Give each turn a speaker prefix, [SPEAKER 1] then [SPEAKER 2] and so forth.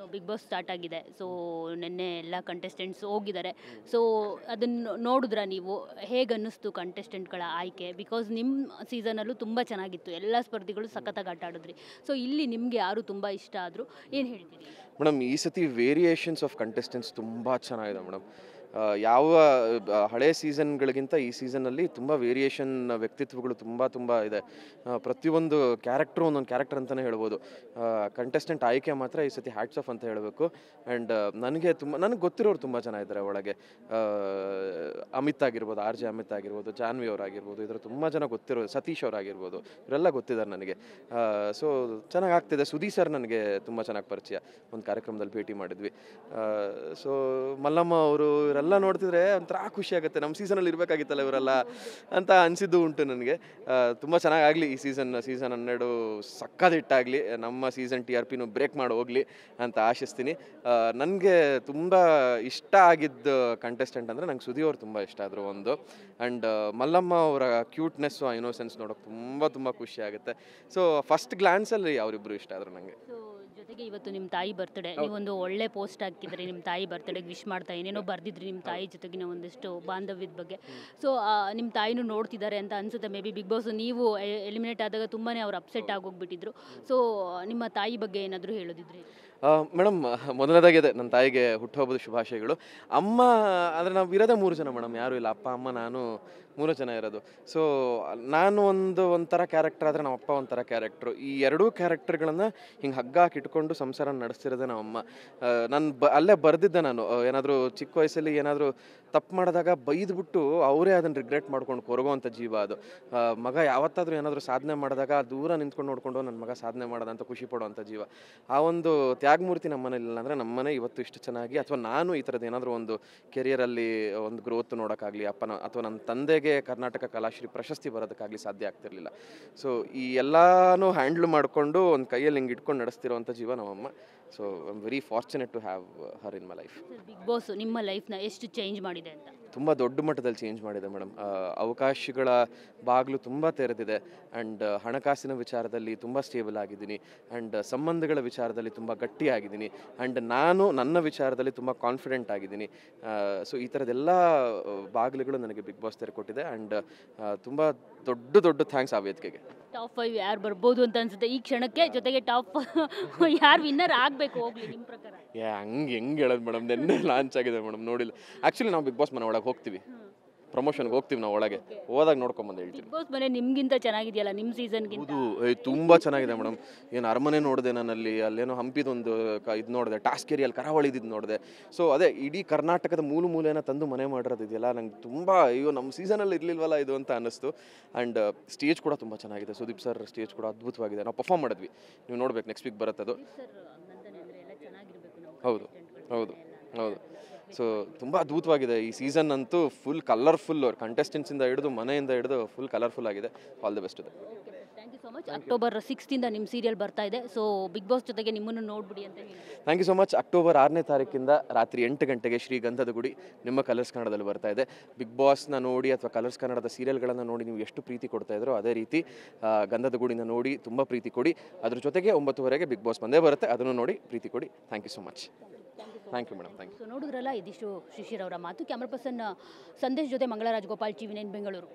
[SPEAKER 1] ಇನ್ನು big boss start ಆಗಿದೆ. So ನಿನ್ನೆ ಎಲ್ಲ ಕಂಟೆಸ್ಟೆಂಟ್ಸ್ ಹೋಗಿದ್ದಾರೆ. ಸೊ ಅದನ್ನು ನೋಡಿದ್ರಾ ನೀವು? ಹೇಗೆ ಅನ್ನಿಸ್ತು ಕಂಟೆಸ್ಟೆಂಟ್ಗಳ ಆಯ್ಕೆ? ಬಿಕಾಸ್ ನಿಮ್ಮ ಸೀಸನಲ್ಲೂ ತುಂಬ ಚೆನ್ನಾಗಿತ್ತು, ಎಲ್ಲ ಸ್ಪರ್ಧಿಗಳು ಸಖತ್ತಾಗಿ ಆಟ ಆಡಿದ್ರಿ. ಸೊ ಇಲ್ಲಿ ನಿಮಗೆ ಯಾರು ತುಂಬ ಇಷ್ಟ ಆದರು, ಏನು ಹೇಳ್ತೀರಿ?
[SPEAKER 2] ಮೇಡಮ್, ಈ ಸತಿ ವೇರಿಯೇಷನ್ಸ್ ಆಫ್ ಕಂಟೆಸ್ಟೆಂಟ್ಸ್ ತುಂಬ ಚೆನ್ನಾಗಿದೆ ಮೇಡಮ್. ಯಾವ ಹಳೆ ಸೀಸನ್ಗಳಿಗಿಂತ ಈ ಸೀಸನ್ನಲ್ಲಿ ತುಂಬ ವೇರಿಯೇಷನ್ ವ್ಯಕ್ತಿತ್ವಗಳು ತುಂಬ ಇದೆ. ಪ್ರತಿಯೊಂದು ಕ್ಯಾರೆಕ್ಟ್ರು ಒಂದೊಂದು ಕ್ಯಾರೆಕ್ಟರ್ ಅಂತಲೇ ಹೇಳ್ಬೋದು. ಕಂಟೆಸ್ಟೆಂಟ್ ಆಯ್ಕೆ ಮಾತ್ರ ಈ ಸತಿ ಹ್ಯಾಟ್ಸ್ ಆಫ್ ಅಂತ ಹೇಳಬೇಕು. ಆ್ಯಂಡ್ ನನಗೆ ಗೊತ್ತಿರೋರು ತುಂಬ ಜನ ಇದ್ದಾರೆ ಒಳಗೆ. ಅಮಿತ್ ಆಗಿರ್ಬೋದು, RJ ಅಮಿತ್ ಆಗಿರ್ಬೋದು, ಜಾನ್ವಿ ಅವರಾಗಿರ್ಬೋದು, ಇದರ ತುಂಬ ಜನ ಗೊತ್ತಿರೋದು, ಸತೀಶ್ ಅವರಾಗಿರ್ಬೋದು, ಇವರೆಲ್ಲ ಗೊತ್ತಿದ್ದಾರೆ ನನಗೆ. ಸೊ ಚೆನ್ನಾಗಿ ಆಗ್ತಿದೆ. ಸುದೀಪ್ ಸರ್ ನನಗೆ ತುಂಬ ಚೆನ್ನಾಗಿ ಪರಿಚಯ, ಒಂದು ಕಾರ್ಯಕ್ರಮದಲ್ಲಿ ಭೇಟಿ ಮಾಡಿದ್ವಿ. ಸೊ ಮಲ್ಲಮ್ಮ ಅವರು ಇವರೆಲ್ಲ ನೋಡ್ತಿದ್ರೆ ಒಂಥರ ಖುಷಿ ಆಗುತ್ತೆ. ನಮ್ಮ ಸೀಸನಲ್ಲಿ ಇರಬೇಕಾಗಿತ್ತಲ್ಲ ಇವರೆಲ್ಲ ಅಂತ ಅನಿಸಿದ್ದು ಉಂಟು ನನಗೆ. ತುಂಬ ಚೆನ್ನಾಗಾಗಲಿ ಈ ಸೀಸನ್ 12 ಸಕ್ಕದಿಟ್ಟಾಗಲಿ, ನಮ್ಮ ಸೀಸನ್ TRPನೂ ಬ್ರೇಕ್ ಮಾಡಿ ಹೋಗಲಿ ಅಂತ ಆಶಿಸ್ತೀನಿ. ನನಗೆ ತುಂಬ ಇಷ್ಟ ಆಗಿದ್ದ ಕಂಟೆಸ್ಟೆಂಟ್ ಅಂದರೆ ನಂಗೆ ಸುದೀಪ್ ಅವರು ತುಂಬ ಇಷ್ಟ ಆದರು ಒಂದು. ಆ್ಯಂಡ್ ಮಲ್ಲಮ್ಮ ಅವರ ಕ್ಯೂಟ್ನೆಸ್ಸು, ಆ ಇನ್ನೋಸೆನ್ಸ್ ನೋಡೋಕೆ ತುಂಬ ಖುಷಿ ಆಗುತ್ತೆ. ಸೊ ಫಸ್ಟ್ ಗ್ಲಾನ್ಸಲ್ಲಿ ಅವರಿಬ್ಬರು ಇಷ್ಟ ಆದರು ನನಗೆ.
[SPEAKER 1] ಜೊತೆಗೆ ಇವತ್ತು ನಿಮ್ಮ ತಾಯಿ ಬರ್ತ್ಡೇ, ನೀವೊಂದು ಒಳ್ಳೆ ಪೋಸ್ಟ್ ಹಾಕಿದ್ರಿ, ನಿಮ್ಮ ತಾಯಿ ಬರ್ತ್ಡೇಗೆ ವಿಶ್ ಮಾಡ್ತಾ ಏನೇನೋ ಬರ್ದಿದ್ರಿ ನಿಮ್ಮ ತಾಯಿ ಜೊತೆಗಿನ ಒಂದಿಷ್ಟು ಬಾಂಧವ್ಯದ ಬಗ್ಗೆ. ಸೊ ನಿಮ್ಮ ತಾಯಿನೂ ನೋಡ್ತಿದ್ದಾರೆ ಅಂತ ಅನ್ಸುತ್ತೆ. ಮೇ ಬಿ ಬಿಗ್ ಬಾಸ್ ನೀವು ಎಲಿಮಿನೇಟ್ ಆದಾಗ ತುಂಬಾ ಅವ್ರು ಅಪ್ಸೆಟ್ ಆಗೋಗ್ಬಿಟ್ಟಿದ್ರು. ಸೊ ನಿಮ್ಮ ತಾಯಿ ಬಗ್ಗೆ ಏನಾದರೂ ಹೇಳೋದಿದ್ರಿ?
[SPEAKER 2] ಮೇಡಮ್, ಮೊದಲನೇದಾಗಿದೆ ನನ್ನ ತಾಯಿಗೆ ಹುಟ್ಟುಹಬ್ಬದ ಶುಭಾಶಯಗಳು. ಅಮ್ಮ ಅಂದರೆ ನಾವು ಇರೋದೇ 3 ಜನ ಮೇಡಮ್, ಯಾರೂ ಇಲ್ಲ. ಅಪ್ಪ ಅಮ್ಮ ನಾನು 3 ಜನ ಇರೋದು. ಸೊ ನಾನು ಒಂಥರ ಕ್ಯಾರೆಕ್ಟರ್ ಆದರೆ ನಮ್ಮ ಅಪ್ಪ ಒಂಥರ ಕ್ಯಾರೆಕ್ಟ್ರು. ಈ ಎರಡೂ ಕ್ಯಾರೆಕ್ಟರ್ಗಳನ್ನು ಹಿಂಗೆ ಹಗ್ಗ ಹಾಕಿಟ್ಕೊಂಡು ಸಂಸಾರ ನಡೆಸ್ತಿರೋದೇ ನಮ್ಮಮ್ಮ. ನಾನು ಅಲ್ಲೇ ಬರೆದಿದ್ದೆ, ನಾನು ಏನಾದರೂ ಚಿಕ್ಕ ವಯಸ್ಸಲ್ಲಿ ಏನಾದರೂ ತಪ್ಪು ಮಾಡಿದಾಗ ಬೈದ್ಬಿಟ್ಟು ಅವರೇ ಅದನ್ನು ರಿಗ್ರೆಟ್ ಮಾಡ್ಕೊಂಡು ಕೊರಗೋವಂಥ ಜೀವ ಅದು. ಮಗ ಯಾವತ್ತಾದರೂ ಏನಾದರೂ ಸಾಧನೆ ಮಾಡಿದಾಗ ದೂರ ನಿಂತ್ಕೊಂಡು ನೋಡಿಕೊಂಡು ನನ್ನ ಮಗ ಸಾಧನೆ ಮಾಡೋದಂತ ಖುಷಿ ಪಡುವಂಥ ಜೀವ. ಆ ಒಂದು ತ್ಯಾಗಮೂರ್ತಿ ನಮ್ಮ ಮನೇಲಿ ಇಲ್ಲ ಅಂದರೆ ನಮ್ಮನೆ ಇವತ್ತು ಇಷ್ಟು ಚೆನ್ನಾಗಿ, ಅಥವಾ ನಾನು ಈ ಥರದ್ದು ಏನಾದರೂ ಒಂದು ಕೆರಿಯರಲ್ಲಿ ಒಂದು ಗ್ರೋತ್ ನೋಡೋಕ್ಕಾಗಲಿ, ಅಪ್ಪನ ಅಥವಾ ನನ್ನ ತಂದೆಗೆ ಕರ್ನಾಟಕ ಕಲಾಶ್ರೀ ಪ್ರಶಸ್ತಿ ಬರೋದಕ್ಕಾಗಲಿ ಸಾಧ್ಯ ಆಗ್ತಿರಲಿಲ್ಲ. ಸೊ ಈ ಎಲ್ಲನೂ ಹ್ಯಾಂಡ್ಲ್ ಮಾಡಿಕೊಂಡು ಒಂದು ಕೈಯಲ್ಲಿ ಹಿಂಗೆ ಇಟ್ಕೊಂಡು ನಡೆಸ್ತಿರೋವಂಥ ಜೀವ ನಮ್ಮಮ್ಮ. So I am very fortunate to have her in my life.
[SPEAKER 1] Bigg Boss ನಿಮ್ಮ ಲೈಫ್ನ ಎಷ್ಟು ಚೇಂಜ್ ಮಾಡಿದೆ ಅಂತ?
[SPEAKER 2] ತುಂಬ ದೊಡ್ಡ ಮಟ್ಟದಲ್ಲಿ ಚೇಂಜ್ ಮಾಡಿದೆ ಮೇಡಮ್. ಅವಕಾಶಗಳ ಬಾಗಿಲು ತುಂಬ ತೆರೆದಿದೆ. ಆ್ಯಂಡ್ ಹಣಕಾಸಿನ ವಿಚಾರದಲ್ಲಿ ತುಂಬ ಸ್ಟೇಬಲ್ ಆಗಿದ್ದೀನಿ. ಆ್ಯಂಡ್ ಸಂಬಂಧಗಳ ವಿಚಾರದಲ್ಲಿ ತುಂಬ ಗಟ್ಟಿಯಾಗಿದ್ದೀನಿ. ಆ್ಯಂಡ್ ನಾನು ನನ್ನ ವಿಚಾರದಲ್ಲಿ ತುಂಬ ಕಾನ್ಫಿಡೆಂಟ್ ಆಗಿದ್ದೀನಿ. ಸೊ ಈ ಥರದ್ದೆಲ್ಲ ಬಾಗಿಲುಗಳು ನನಗೆ ಬಿಗ್ ಬಾಸ್ ತೆರೆಕೊಟ್ಟಿದೆ. ಆ್ಯಂಡ್ ತುಂಬ ದೊಡ್ಡ ಥ್ಯಾಂಕ್ಸ್ ಆ ವೇದಿಕೆಗೆ.
[SPEAKER 1] ಟಾಪ್ 5 ಯಾರು ಬರ್ಬೋದು ಅಂತ ಅನ್ಸುತ್ತೆ ಈ ಕ್ಷಣಕ್ಕೆ? ಜೊತೆಗೆ ಟಾಪ್ ಯಾರು ವಿನ್ನರ್ ಆಗಬೇಕು ಹೋಗ್ಲಿ ನಿಮ್ಮ ಪ್ರಕಾರ?
[SPEAKER 2] ಹೆಂಗೆ ಹೇಳೋದು ಮೇಡಮ್, ನಿನ್ನೆ ಲಾಂಚ್ ಆಗಿದೆ ಮೇಡಮ್, ನೋಡಿಲ್ಲ. ಆ್ಯಕ್ಚುಲಿ ನಾವು ಬಿಗ್ ಬಾಸ್ ಮನೆ ಒಳಗೆ ಹೋಗ್ತೀವಿ, ಪ್ರಮೋಷನ್ಗೆ ಹೋಗ್ತೀವಿ, ನಾವು ಒಳಗೆ ಹೋದಾಗ ನೋಡ್ಕೊಂಬಂದು ಹೇಳ್ತೀವಿ.
[SPEAKER 1] ಬಿಗ್ ಬಾಸ್ ಮನೆ ನಿಮ್ಗಿಂತ ಚೆನ್ನಾಗಿದೆಯಲ್ಲ ನಿಮ್ಮ ಸೀಸನ್ಗಿಂತ?
[SPEAKER 2] ಹೌದು, ತುಂಬ ಚೆನ್ನಾಗಿದೆ ಮೇಡಮ್. ಏನು ಅರಮನೆ ನೋಡಿದೆ ನಾನಲ್ಲಿ, ಅಲ್ಲೇನೋ ಹಂಪಿದೊಂದು ಇದು ನೋಡಿದೆ, ಟಾಸ್ಕ್ ಏರಿಯಲ್ಲಿ ಕರಾವಳಿದಿದ್ದು ನೋಡಿದೆ. ಸೊ ಅದೇ ಇಡೀ ಕರ್ನಾಟಕದ ಮೂಲೆನ ತಂದು ಮನೆ ಮಾಡಿರೋದು ಇದೆಯಲ್ಲ, ನಂಗೆ ತುಂಬ ಅಯ್ಯೋ ನಮ್ಮ ಸೀಸನಲ್ಲಿ ಇರಲಿಲ್ವಲ್ಲ ಇದು ಅಂತ ಅನ್ನಿಸ್ತು. ಆ್ಯಂಡ್ ಸ್ಟೇಜ್ ಕೂಡ ತುಂಬ ಚೆನ್ನಾಗಿದೆ. ಸುದೀಪ್ ಸರ್ ಸ್ಟೇಜ್ ಕೂಡ ಅದ್ಭುತವಾಗಿದೆ. ನಾವು ಪರ್ಫಾರ್ಮ್ ಮಾಡಿದ್ವಿ, ನೀವು ನೋಡ್ಬೇಕು, ನೆಕ್ಸ್ಟ್ ವೀಕ್ ಬರುತ್ತೆ ಅದು. ಹೌದು. ಸೊ ತುಂಬ ಅದ್ಭುತವಾಗಿದೆ ಈ ಸೀಸನ್ ಅಂತೂ. ಫುಲ್ ಕಲರ್ಫುಲ್, ಕಂಟೆಸ್ಟೆಂಟ್ಸಿಂದ ಹಿಡಿದು ಮನೆಯಿಂದ ಹಿಡಿದು ಫುಲ್ ಕಲರ್ಫುಲ್ ಆಗಿದೆ. ಆಲ್ ದಿ ಬೆಸ್ಟ್ ಇದೆ.
[SPEAKER 1] Thank you so much. October 6 ನಿಮ್ಮ ಸೀರಿಯಲ್ ಬರ್ತಾ ಇದೆ. ಸೊ ಬಿಗ್ ಬಾಸ್ ಜೊತೆಗೆ ನಿಮ್ಮನ್ನು ನೋಡ್ಬಿಡಿ ಅಂತ ಹೇಳಿ.
[SPEAKER 2] Thank you so much. October 6ನೇ ತಾರೀಕಿಂದ ರಾತ್ರಿ 8 ಗಂಟೆಗೆ ಶ್ರೀಗಂಧದ ಗುಡಿ ನಿಮ್ಮ ಕಲರ್ಸ್ ಕನ್ನಡದಲ್ಲಿ ಬರ್ತಾ ಇದೆ. ಬಿಗ್ ಬಾಸ್ನ ನೋಡಿ ಅಥವಾ ಕಲರ್ಸ್ ಕನ್ನಡದ ಸೀರಿಯಲ್ಗಳನ್ನು ನೋಡಿ ನೀವು ಎಷ್ಟು ಪ್ರೀತಿ ಕೊಡ್ತಾ ಇದ್ರೋ ಅದೇ ರೀತಿ ಗಂಧದ ಗುಡಿನ ನೋಡಿ ತುಂಬ ಪ್ರೀತಿ ಕೊಡಿ. ಅದ್ರ ಜೊತೆಗೆ 9:30ಗೆ ಬಿಗ್ ಬಾಸ್ ಬಂದೇ ಬರುತ್ತೆ, ಅದನ್ನು ನೋಡಿ ಪ್ರೀತಿ ಕೊಡಿ. Thank you so much. Thank you madam. Thank you.
[SPEAKER 1] So ನೋಡಿದ್ರಲ್ಲ, ಇದಿಷ್ಟು ಶಿಶಿರ್ ಅವರ ಮಾತು. ಕ್ಯಾಮ್ರಾ ಪರ್ಸನ್ ಸಂದೇಶ್ ಜೊತೆ ಮಂಗಳರಾಜ್ ಗೋಪಾಲ್, TV9 ಬೆಂಗಳೂರು.